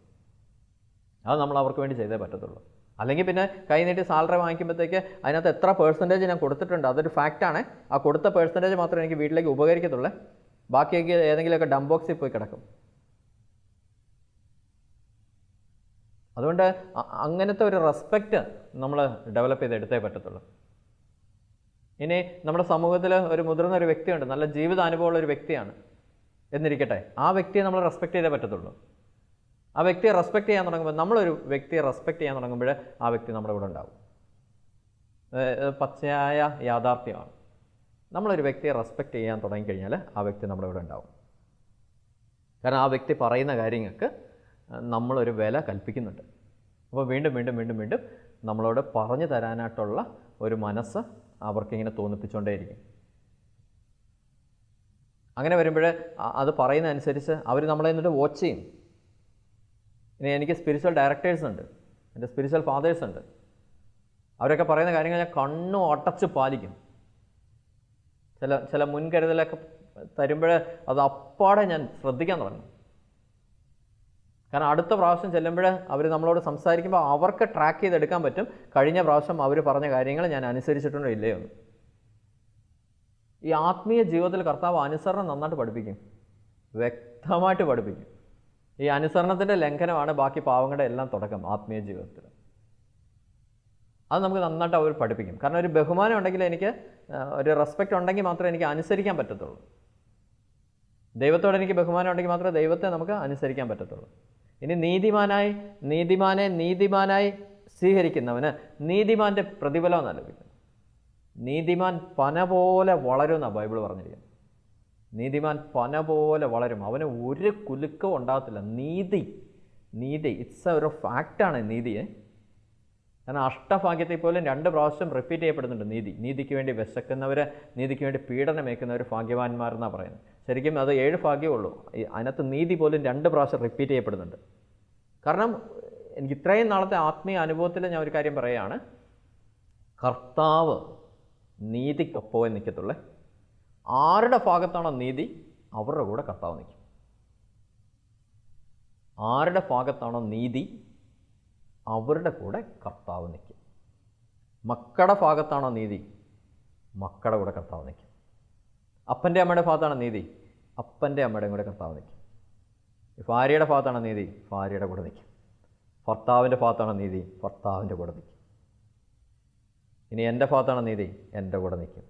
അത് നമ്മൾ അവർക്ക് വേണ്ടി ചെയ്തേ പറ്റത്തുള്ളൂ. അല്ലെങ്കിൽ പിന്നെ കൈ നീട്ടി സാലറി വാങ്ങിക്കുമ്പോഴത്തേക്ക് അതിനകത്ത് എത്ര പെർസെൻറ്റേജ് ഞാൻ കൊടുത്തിട്ടുണ്ട്, അതൊരു ഫാക്റ്റാണ്. ആ കൊടുത്ത പെർസെൻറ്റേജ് മാത്രമേ എനിക്ക് വീട്ടിലേക്ക് ഉപകരിക്കത്തുള്ളൂ. ബാക്കിയൊക്കെ ഏതെങ്കിലുമൊക്കെ ഡംപ് ബോക്സിൽ പോയി കിടക്കും. അതുകൊണ്ട് അങ്ങനത്തെ ഒരു റെസ്പെക്റ്റ് നമ്മൾ ഡെവലപ്പ് ചെയ്തെടുത്തേ പറ്റത്തുള്ളൂ. ഇനി നമ്മുടെ സമൂഹത്തിൽ ഒരു മുതിർന്ന ഒരു വ്യക്തിയുണ്ട്, നല്ല ജീവിതാനുഭവമുള്ള ഒരു വ്യക്തിയാണ് എന്നിരിക്കട്ടെ, ആ വ്യക്തിയെ നമ്മൾ റെസ്പെക്റ്റ് ചെയ്തേ പറ്റത്തുള്ളൂ. ആ വ്യക്തിയെ റെസ്പെക്റ്റ് ചെയ്യാൻ തുടങ്ങുമ്പോൾ, നമ്മളൊരു വ്യക്തിയെ റെസ്പെക്റ്റ് ചെയ്യാൻ തുടങ്ങുമ്പോൾ ആ വ്യക്തി നമ്മുടെ കൂടെ ഉണ്ടാവും. പച്ചയായ യാഥാർത്ഥ്യമാണ്. നമ്മളൊരു വ്യക്തിയെ റെസ്പെക്റ്റ് ചെയ്യാൻ തുടങ്ങിക്കഴിഞ്ഞാൽ ആ വ്യക്തി നമ്മുടെ കൂടെ ഉണ്ടാവും. കാരണം ആ വ്യക്തി പറയുന്ന കാര്യങ്ങൾക്ക് നമ്മളൊരു വില കൽപ്പിക്കുന്നുണ്ട്. അപ്പോൾ വീണ്ടും വീണ്ടും വീണ്ടും വീണ്ടും നമ്മളോട് പറഞ്ഞു തരാനായിട്ടുള്ള ഒരു മനസ്സ് അവർക്കിങ്ങനെ തോന്നിപ്പിച്ചുകൊണ്ടേയിരിക്കും. അങ്ങനെ വരുമ്പോൾ അത് പറയുന്നതനുസരിച്ച് അവർ നമ്മളെ എന്നിട്ട് വാച്ച് ചെയ്യും. ഇനി എനിക്ക് സ്പിരിച്വൽ ഡയറക്ടേഴ്സ് ഉണ്ട്, എൻ്റെ സ്പിരിച്വൽ ഫാദേഴ്സ് ഉണ്ട്. അവരൊക്കെ പറയുന്ന കാര്യങ്ങൾ ഞാൻ കണ്ണും അടച്ച് പാലിക്കും. ചില മുൻകരുതലൊക്കെ തരുമ്പോൾ അത് അപ്പാടെ ഞാൻ ശ്രദ്ധിക്കാൻ തുടങ്ങും. കാരണം അടുത്ത പ്രാവശ്യം ചെല്ലുമ്പോൾ അവർ നമ്മളോട് സംസാരിക്കുമ്പോൾ അവർക്ക് ട്രാക്ക് ചെയ്തെടുക്കാൻ പറ്റും കഴിഞ്ഞ പ്രാവശ്യം അവർ പറഞ്ഞ കാര്യങ്ങൾ ഞാൻ അനുസരിച്ചിട്ടുണ്ടോ ഇല്ലയോ എന്ന്. ഈ ആത്മീയ ജീവിതത്തിൽ കർത്താവ് അനുസരണം നന്നായിട്ട് പഠിപ്പിക്കും, വ്യക്തമായിട്ട് പഠിപ്പിക്കും. ഈ അനുസരണത്തിൻ്റെ ലംഘനമാണ് ബാക്കി പാവങ്ങളുടെ എല്ലാം തുടക്കം ആത്മീയ ജീവിതത്തിൽ. അത് നമുക്ക് നന്നായിട്ട് അവർ പഠിപ്പിക്കും. കാരണം ഒരു ബഹുമാനം ഉണ്ടെങ്കിൽ, എനിക്ക് ഒരു റെസ്പെക്റ്റ് ഉണ്ടെങ്കിൽ മാത്രമേ എനിക്ക് അനുസരിക്കാൻ പറ്റത്തുള്ളൂ. ദൈവത്തോട് എനിക്ക് ബഹുമാനം ഉണ്ടെങ്കിൽ മാത്രമേ ദൈവത്തെ നമുക്ക് അനുസരിക്കാൻ പറ്റത്തുള്ളൂ. ഇനി നീതിമാനായി സ്വീകരിക്കുന്നവന് നീതിമാൻ്റെ പ്രതിഫലം ലഭിക്കും. നീതിമാൻ പന പോലെ വളരുമെന്നാണ് ബൈബിൾ പറഞ്ഞിരിക്കുന്നത്. നീതിമാൻ പന പോലെ വളരും, അവന് ഒരു കുലുക്കവും ഉണ്ടാകത്തില്ല. നീതി ഇറ്റ്സ് ഒരു ഫാക്റ്റാണ് നീതിയെ. കാരണം അഷ്ടഭാഗ്യത്തിൽ പോലും 2 പ്രാവശ്യം റിപ്പീറ്റ് ചെയ്യപ്പെടുന്നുണ്ട് നീതിക്ക് വേണ്ടി വിശക്കുന്നവർ, നീതിക്ക് വേണ്ടി പീഡനമേക്കുന്നവർ ഭാഗ്യവാന്മാരെന്നാണ് പറയുന്നത്. ശരിക്കും അത് 7 ഭാഗ്യമേ ഉള്ളൂ. അതിനകത്ത് നീതി പോലും 2 പ്രാവശ്യം റിപ്പീറ്റ് ചെയ്യപ്പെടുന്നുണ്ട്. കാരണം എനിക്ക് ഇത്രയും നാളത്തെ ആത്മീയ അനുഭവത്തിൽ ഞാൻ ഒരു കാര്യം പറയുകയാണ്, കർത്താവ് നീതിക്കൊപ്പവേ നിൽക്കത്തുള്ളേ. ആരുടെ ഭാഗത്താണോ നീതി അവരുടെ കൂടെ കർത്താവ് നിൽക്കും. ആരുടെ ഭാഗത്താണോ നീതി അവരുടെ കൂടെ കർത്താവ് നിൽക്കും. മക്കളുടെ ഭാഗത്താണോ നീതി മക്കളുടെ കൂടെ കർത്താവ് നിൽക്കും. അപ്പൻ്റെ അമ്മയുടെ ഭാഗത്താണോ നീതി അപ്പൻ്റെ അമ്മയുടെയും കൂടെ കർത്താവ് നിൽക്കും. ഭാര്യയുടെ ഭാഗത്താണോ നീതി ഭാര്യയുടെ കൂടെ നിൽക്കും. ഭർത്താവിൻ്റെ ഭാഗത്താണോ നീതി ഭർത്താവിൻ്റെ കൂടെ നിൽക്കും. ഇനി എൻ്റെ ഭാഗത്താണോ നീതി എൻ്റെ കൂടെ നിൽക്കും.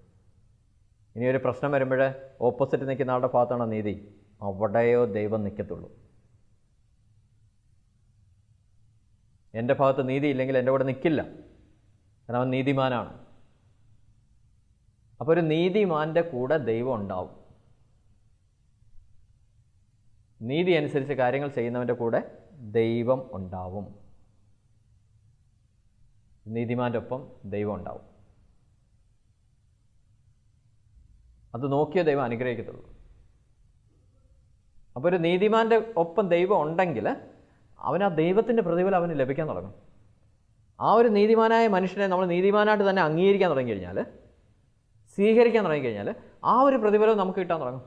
ഇനി ഒരു പ്രശ്നം വരുമ്പോൾ ഓപ്പോസിറ്റ് നിൽക്കുന്ന ആളുടെ ഭാഗത്താണോ നീതി അവിടെയോ ദൈവം നിൽക്കത്തുള്ളൂ. എൻ്റെ ഭാഗത്ത് നീതി ഇല്ലെങ്കിൽ എൻ്റെ കൂടെ നിൽക്കില്ല. കാരണം അവൻ നീതിമാനാണ്. അപ്പോൾ ഒരു നീതിമാൻ്റെ കൂടെ ദൈവം ഉണ്ടാവും. നീതി അനുസരിച്ച് കാര്യങ്ങൾ ചെയ്യുന്നവൻ്റെ കൂടെ ദൈവം ഉണ്ടാവും. നീതിമാൻ്റെ ഒപ്പം ദൈവം ഉണ്ടാവും. അത് നോക്കിയ ദൈവം അനുഗ്രഹിക്കത്തുള്ളൂ. അപ്പോൾ ഒരു നീതിമാൻ്റെ ഒപ്പം ദൈവം ഉണ്ടെങ്കിൽ അവന് ആ ദൈവത്തിൻ്റെ പ്രതിഫലം അവന് ലഭിക്കാൻ തുടങ്ങും. ആ ഒരു നീതിമാനായ മനുഷ്യനെ നമ്മൾ നീതിമാനായിട്ട് തന്നെ അംഗീകരിക്കാൻ തുടങ്ങിക്കഴിഞ്ഞാൽ, സ്വീകരിക്കാൻ തുടങ്ങിക്കഴിഞ്ഞാൽ ആ ഒരു പ്രതിഫലം നമുക്ക് കിട്ടാൻ തുടങ്ങും.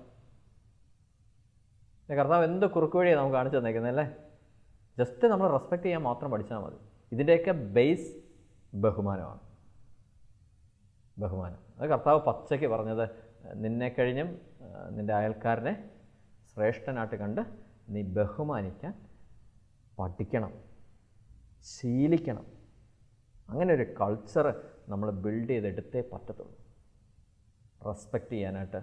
കർത്താവ് എന്ത് കുറുക്ക് വഴിയാണ് നമുക്ക് കാണിച്ചു തന്നേക്കുന്നത് അല്ലേ? ജസ്റ്റ് നമ്മൾ റെസ്പെക്റ്റ് ചെയ്യാൻ മാത്രം പഠിച്ചാൽ മതി. ഇതിൻ്റെയൊക്കെ ബേസ് ബഹുമാനമാണ്. അത് കർത്താവ് പച്ചയ്ക്ക് പറഞ്ഞത്, നിന്നെ കഴിഞ്ഞും നിൻ്റെ അയൽക്കാരനെ ശ്രേഷ്ഠനായിട്ട് കണ്ട് നീ ബഹുമാനിക്കാൻ പഠിക്കണം, ശീലിക്കണം. അങ്ങനെ ഒരു കൾച്ചർ നമ്മൾ ബിൽഡ് ചെയ്തെടുത്തേ പറ്റത്തുള്ളൂ. റെസ്പെക്റ്റ് ചെയ്യാനായിട്ട്,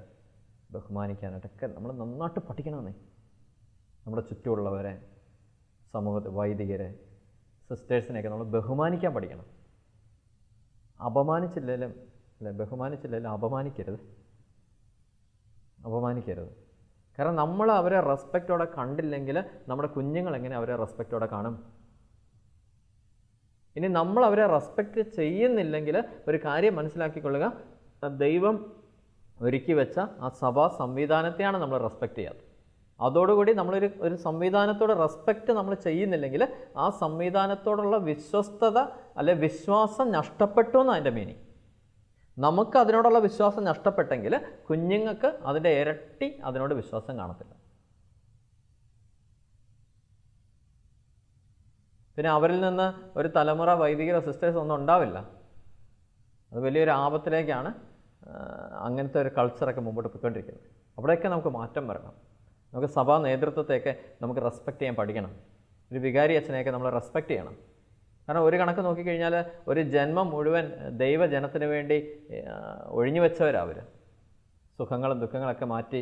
ബഹുമാനിക്കാനായിട്ടൊക്കെ നമ്മൾ നന്നായിട്ട് പഠിക്കണമെന്നേ. നമ്മുടെ ചുറ്റുമുള്ളവരെ, സമൂഹത്തെ, വൈദികരെ, സിസ്റ്റേഴ്സിനെയൊക്കെ നമ്മൾ ബഹുമാനിക്കാൻ പഠിക്കണം. ബഹുമാനിച്ചില്ലെങ്കിലും അപമാനിക്കരുത്. കാരണം നമ്മൾ അവരെ റെസ്പെക്റ്റോടെ കണ്ടില്ലെങ്കിൽ നമ്മുടെ കുഞ്ഞുങ്ങൾ എങ്ങനെ അവരെ റെസ്പെക്റ്റോടെ കാണും? ഇനി നമ്മൾ അവരെ റെസ്പെക്റ്റ് ചെയ്യുന്നില്ലെങ്കിൽ ഒരു കാര്യം മനസ്സിലാക്കിക്കൊള്ളുക, ദൈവം ഒരുക്കി വെച്ച ആ സഭാ സംവിധാനത്തെയാണ് നമ്മൾ റെസ്പെക്റ്റ് ചെയ്യാത്തത്. അതോടുകൂടി ഒരു സംവിധാനത്തോട് റെസ്പെക്റ്റ് നമ്മൾ ചെയ്യുന്നില്ലെങ്കിൽ ആ സംവിധാനത്തോടുള്ള വിശ്വസ്തത അല്ലെ വിശ്വാസം നഷ്ടപ്പെട്ടു എന്നാണ് അതിൻ്റെ മീനിങ്. നമുക്ക് അതിനോടുള്ള വിശ്വാസം നഷ്ടപ്പെട്ടെങ്കിൽ കുഞ്ഞുങ്ങൾക്ക് അതിൻ്റെ ഇരട്ടി അതിനോട് വിശ്വാസം കാണത്തില്ല. പിന്നെ അവരിൽ നിന്ന് ഒരു തലമുറ വൈദികരോ സിസ്റ്റേഴ്സോ ഒന്നും ഉണ്ടാവില്ല. അത് വലിയൊരു ആപത്തിലേക്കാണ് അങ്ങനത്തെ ഒരു കൾച്ചറൊക്കെ മുമ്പോട്ട് പോയിക്കൊണ്ടിരിക്കുന്നത്. അവിടെയൊക്കെ നമുക്ക് മാറ്റം വരണം. നമുക്ക് സഭാ നേതൃത്വത്തെയൊക്കെ നമുക്ക് റെസ്പെക്റ്റ് ചെയ്യാൻ പഠിക്കണം. ഒരു വികാരി അച്ഛനെയൊക്കെ നമ്മൾ റെസ്പെക്റ്റ് ചെയ്യണം. കാരണം ഒരു കണക്ക് നോക്കിക്കഴിഞ്ഞാൽ ഒരു ജന്മം മുഴുവൻ ദൈവജനത്തിന് വേണ്ടി ഒഴിഞ്ഞു വെച്ചവരവർ. സുഖങ്ങളും ദുഃഖങ്ങളൊക്കെ മാറ്റി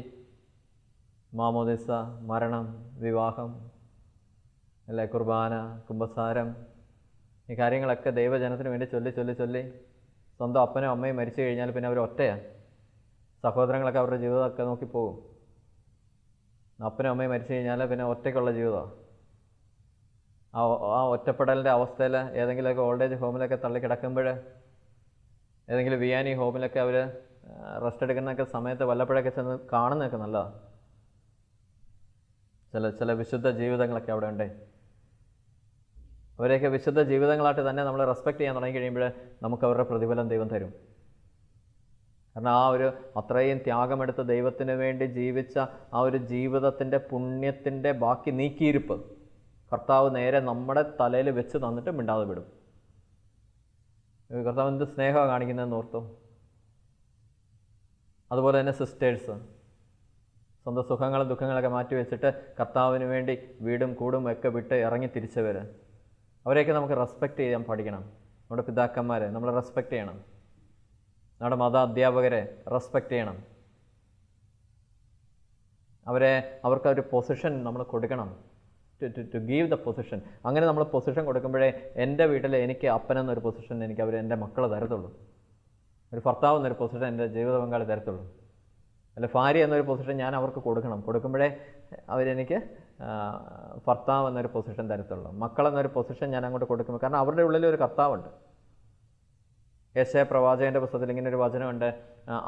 മാമോദിസ, മരണം, വിവാഹം, അല്ലെ കുർബാന, കുമ്പസാരം, ഈ കാര്യങ്ങളൊക്കെ ദൈവജനത്തിന് വേണ്ടി ചൊല്ലി സ്വന്തം അപ്പനും അമ്മയും മരിച്ചു കഴിഞ്ഞാൽ പിന്നെ അവർ ഒറ്റയാണ്. സഹോദരങ്ങളൊക്കെ അവരുടെ ജീവിതമൊക്കെ നോക്കിപ്പോകും. അപ്പനും അമ്മയും മരിച്ചു കഴിഞ്ഞാൽ പിന്നെ ഒറ്റയ്ക്കുള്ള ജീവിതമാണ്. ആ ഒറ്റപ്പെടലിൻ്റെ അവസ്ഥയിൽ ഏതെങ്കിലുമൊക്കെ ഓൾഡ് ഏജ് ഹോമിലൊക്കെ തള്ളി കിടക്കുമ്പോൾ, ഏതെങ്കിലും വിയാനി ഹോമിലൊക്കെ അവർ റെസ്റ്റ് എടുക്കുന്നൊക്കെ സമയത്ത് വല്ലപ്പോഴൊക്കെ ചെന്ന് കാണുന്നതൊക്കെ നല്ലതാണ്. ചില വിശുദ്ധ ജീവിതങ്ങളൊക്കെ അവിടെ ഉണ്ട്. അവരെയൊക്കെ വിശുദ്ധ ജീവിതങ്ങളായിട്ട് തന്നെ നമ്മൾ റെസ്പെക്റ്റ് ചെയ്യാൻ തുടങ്ങി കഴിയുമ്പോൾ നമുക്ക് അവരുടെ പ്രതിഫലം ദൈവം തരും. കാരണം ആ ഒരു അത്രയും ത്യാഗമെടുത്ത് ദൈവത്തിന് വേണ്ടി ജീവിച്ച ആ ഒരു ജീവിതത്തിൻ്റെ പുണ്യത്തിൻ്റെ ബാക്കി നീക്കിയിരിപ്പ് കർത്താവ് നേരെ നമ്മുടെ തലയിൽ വെച്ച് തന്നിട്ട് മിണ്ടാതെ വിടും. കർത്താവ് എന്ത് സ്നേഹമാണ് കാണിക്കുന്നതെന്ന് ഓർത്തു. അതുപോലെ തന്നെ സിസ്റ്റേഴ്സ് സ്വന്തം സുഖങ്ങളും ദുഃഖങ്ങളൊക്കെ മാറ്റി വെച്ചിട്ട് കർത്താവിന് വേണ്ടി വീടും കൂടും ഒക്കെ വിട്ട് ഇറങ്ങി തിരിച്ചവർ, അവരെയൊക്കെ നമുക്ക് റെസ്പെക്റ്റ് ചെയ്യാൻ പഠിക്കണം. നമ്മുടെ പിതാക്കന്മാരെ നമ്മൾ റെസ്പെക്റ്റ് ചെയ്യണം. നമ്മുടെ മത അധ്യാപകരെ റെസ്പെക്റ്റ് ചെയ്യണം. അവർക്കൊരു പൊസിഷൻ നമ്മൾ കൊടുക്കണം. To give the position. അങ്ങനെ നമ്മൾ പൊസിഷൻ കൊടുക്കുമ്പോഴേ എൻ്റെ വീട്ടിൽ എനിക്ക് അപ്പനെന്നൊരു പൊസിഷൻ എനിക്ക് എൻ്റെ മക്കൾ തരത്തുള്ളൂ. ഒരു ഭർത്താവ് എന്നൊരു പൊസിഷൻ എൻ്റെ ജീവിത പങ്കാളി തരത്തുള്ളൂ. അല്ല ഭാര്യ എന്നൊരു പൊസിഷൻ ഞാൻ അവർക്ക് കൊടുക്കണം. കൊടുക്കുമ്പോഴേ അവരെനിക്ക് ഭർത്താവ് എന്നൊരു പൊസിഷൻ തരത്തുള്ളൂ. മക്കളെന്നൊരു പൊസിഷൻ ഞാൻ അങ്ങോട്ട് കൊടുക്കുമ്പോൾ, കാരണം അവരുടെ ഉള്ളിൽ ഒരു കർത്താവുണ്ട്. യെശയ്യാ പ്രവാചകൻ്റെ പുസ്തകത്തിൽ ഇങ്ങനെ ഒരു വചനമുണ്ട്,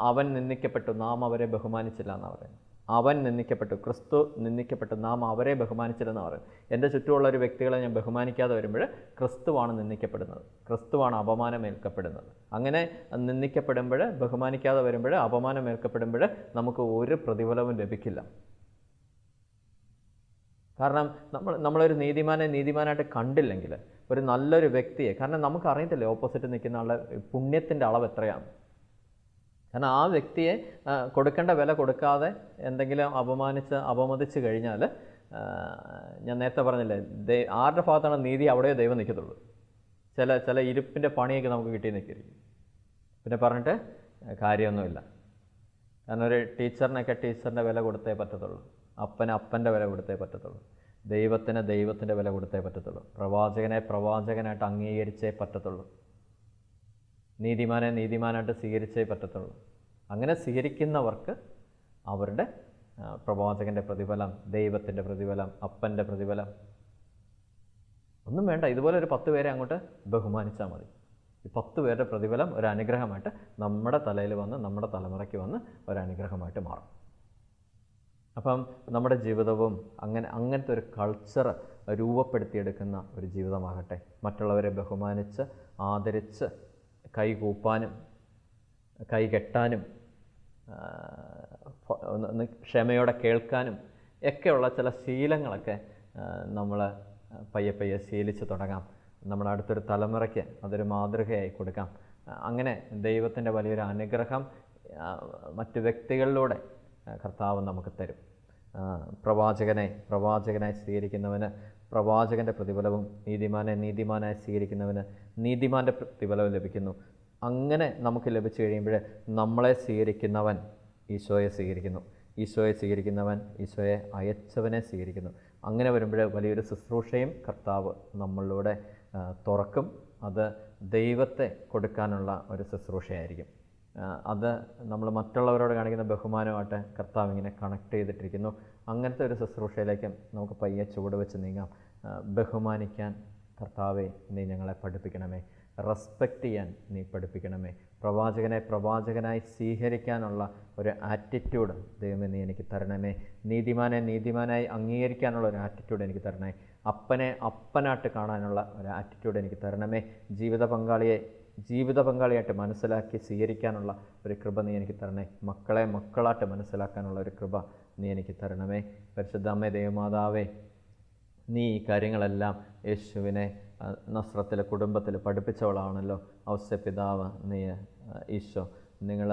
അവൻ നിന്ദിക്കപ്പെട്ടു, നാം അവരെ ബഹുമാനിച്ചില്ല എന്നാണ് പറയുന്നത്. അവൻ നിന്ദിക്കപ്പെട്ടു, ക്രിസ്തു നിന്ദിക്കപ്പെട്ടു, നാം അവരെ ബഹുമാനിച്ചില്ലെന്ന് പറയും. എൻ്റെ ചുറ്റുമുള്ള ഒരു വ്യക്തികളെ ഞാൻ ബഹുമാനിക്കാതെ വരുമ്പോൾ ക്രിസ്തുവാണ് നിന്ദിക്കപ്പെടുന്നത്, ക്രിസ്തുവാണ് അപമാനമേൽക്കപ്പെടുന്നത്. അങ്ങനെ നിന്ദിക്കപ്പെടുമ്പോൾ, ബഹുമാനിക്കാതെ വരുമ്പോൾ, അപമാനമേൽക്കപ്പെടുമ്പോൾ നമുക്ക് ഒരു പ്രതിഫലവും ലഭിക്കില്ല. കാരണം നമ്മളൊരു നീതിമാനായിട്ട് കണ്ടില്ലെങ്കിൽ, ഒരു നല്ലൊരു വ്യക്തിയെ, കാരണം നമുക്കറിയത്തില്ല ഓപ്പോസിറ്റ് നിൽക്കുന്ന ആളുടെ പുണ്യത്തിൻ്റെ അളവ് എത്രയാണ്. കാരണം ആ വ്യക്തിയെ കൊടുക്കേണ്ട വില കൊടുക്കാതെ എന്തെങ്കിലും അപമതിച്ച് കഴിഞ്ഞാൽ, ഞാൻ നേരത്തെ പറഞ്ഞില്ലേ, ആരുടെ ഭാഗത്താണ് നീതി അവിടെയോ ദൈവം നിൽക്കത്തുള്ളൂ. ചില ഇരുപ്പിൻ്റെ പണിയൊക്കെ നമുക്ക് കിട്ടി നിൽക്കിയിരിക്കും. പിന്നെ പറഞ്ഞിട്ട് കാര്യമൊന്നുമില്ല. കാരണം ഒരു ടീച്ചറിൻ്റെ വില കൊടുത്തേ പറ്റത്തുള്ളൂ, അപ്പൻ്റെ വില കൊടുത്തേ പറ്റത്തുള്ളൂ, ദൈവത്തിൻ്റെ വില കൊടുത്തേ പറ്റത്തുള്ളൂ, പ്രവാചകനായിട്ട് അംഗീകരിച്ചേ പറ്റത്തുള്ളൂ, നീതിമാനായിട്ട് സ്വീകരിച്ചേ പറ്റത്തുള്ളൂ. അങ്ങനെ സ്വീകരിക്കുന്നവർക്ക് അവരുടെ പ്രവാചകൻ്റെ പ്രതിഫലം, ദൈവത്തിൻ്റെ പ്രതിഫലം, അപ്പൻ്റെ പ്രതിഫലം ഒന്നും വേണ്ട. ഇതുപോലെ ഒരു 10 പേരെ അങ്ങോട്ട് ബഹുമാനിച്ചാൽ മതി. ഈ 10 പേരുടെ പ്രതിഫലം ഒരു അനുഗ്രഹമായിട്ട് നമ്മുടെ തലയിൽ വന്ന്, നമ്മുടെ തലമുറയ്ക്ക് വന്ന് ഒരനുഗ്രഹമായിട്ട് മാറും. അപ്പം നമ്മുടെ ജീവിതവും അങ്ങനത്തെ ഒരു കൾച്ചർ രൂപപ്പെടുത്തിയെടുക്കുന്ന ഒരു ജീവിതമാകട്ടെ. മറ്റുള്ളവരെ ബഹുമാനിച്ച് ആദരിച്ച് കൈകൂപ്പാനും കൈകെട്ടാനും ക്ഷമയോടെ കേൾക്കാനും ഒക്കെയുള്ള ചില ശീലങ്ങളൊക്കെ നമ്മൾ പയ്യെ ശീലിച്ച് തുടങ്ങാം. നമ്മുടെ അടുത്തൊരു തലമുറയ്ക്ക് അതൊരു മാതൃകയായി കൊടുക്കാം. അങ്ങനെ ദൈവത്തിൻ്റെ വലിയൊരു അനുഗ്രഹം മറ്റ് വ്യക്തികളിലൂടെ കർത്താവ് നമുക്ക് തരും. പ്രവാചകനായി സ്വീകരിക്കുന്നവന് പ്രവാചകൻ്റെ പ്രതിഫലവും, നീതിമാനായി സ്വീകരിക്കുന്നവന് നീതിമാൻ്റെ പ്രതിഫലവും ലഭിക്കുന്നു. അങ്ങനെ നമുക്ക് ലഭിച്ചു കഴിയുമ്പോൾ നമ്മളെ സ്വീകരിക്കുന്നവൻ ഈശോയെ സ്വീകരിക്കുന്നു, ഈശോയെ സ്വീകരിക്കുന്നവൻ ഈശോയെ അയച്ചവനെ സ്വീകരിക്കുന്നു. അങ്ങനെ വരുമ്പോൾ വലിയൊരു ശുശ്രൂഷയും കർത്താവ് നമ്മളിലൂടെ തുറക്കും. അത് ദൈവത്തെ കൊടുക്കാനുള്ള ഒരു ശുശ്രൂഷയായിരിക്കും. അത് നമ്മൾ മറ്റുള്ളവരോട് കാണിക്കുന്ന ബഹുമാനമായിട്ട് കർത്താവ് ഇങ്ങനെ കണക്ട് ചെയ്തിട്ടിരിക്കുന്നു. അങ്ങനത്തെ ഒരു ശുശ്രൂഷയിലേക്ക് നമുക്ക് പയ്യെ ചുവട് വെച്ച് നീങ്ങാം. ബഹുമാനിക്കാൻ കർത്താവെ നീ ഞങ്ങളെ പഠിപ്പിക്കണമേ, റെസ്പെക്റ്റ് ചെയ്യാൻ നീ പഠിപ്പിക്കണമേ, പ്രവാചകനായി സ്വീകരിക്കാനുള്ള ഒരു ആറ്റിറ്റ്യൂഡ് ദൈവമേ നീ എനിക്ക് തരണമേ, നീതിമാനായി അംഗീകരിക്കാനുള്ള ഒരു ആറ്റിറ്റ്യൂഡ് എനിക്ക് തരണമേ, അപ്പനായിട്ട് കാണാനുള്ള ഒരു ആറ്റിറ്റ്യൂഡ് എനിക്ക് തരണമേ, ജീവിത പങ്കാളിയായിട്ട് മനസ്സിലാക്കി സ്വീകരിക്കാനുള്ള ഒരു കൃപ നീ എനിക്ക് തരണേ, മക്കളായിട്ട് മനസ്സിലാക്കാനുള്ള ഒരു കൃപ നീ എനിക്ക് തരണമേ. പരിശുദ്ധ അമ്മേ ദൈവമാതാവേ, നീ ഈ കാര്യങ്ങളെല്ലാം യേശുവിനെ നസ്രത്തിലെ കുടുംബത്തിൽ പഠിപ്പിച്ചവളാണല്ലോ. ഔസേപ്പിതാവ് നീ ഈശോ, നിങ്ങൾ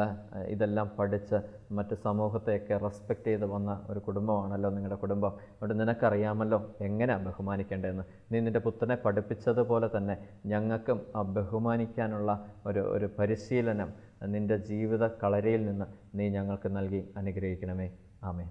ഇതെല്ലാം പഠിച്ച് മറ്റ് സമൂഹത്തെയൊക്കെ റെസ്പെക്റ്റ് ചെയ്ത് വന്ന ഒരു കുടുംബമാണല്ലോ നിങ്ങളുടെ കുടുംബം. അതുകൊണ്ട് നിനക്കറിയാമല്ലോ എങ്ങനെയാണ് ബഹുമാനിക്കേണ്ടതെന്ന്. നീ നിൻ്റെ പുത്രനെ പഠിപ്പിച്ചതുപോലെ തന്നെ ഞങ്ങൾക്കും ആ ബഹുമാനിക്കാനുള്ള ഒരു പരിശീലനം നിൻ്റെ ജീവിത കളരിയിൽ നിന്ന് നീ ഞങ്ങൾക്ക് നൽകി അനുഗ്രഹിക്കണമേ. ആമേൻ.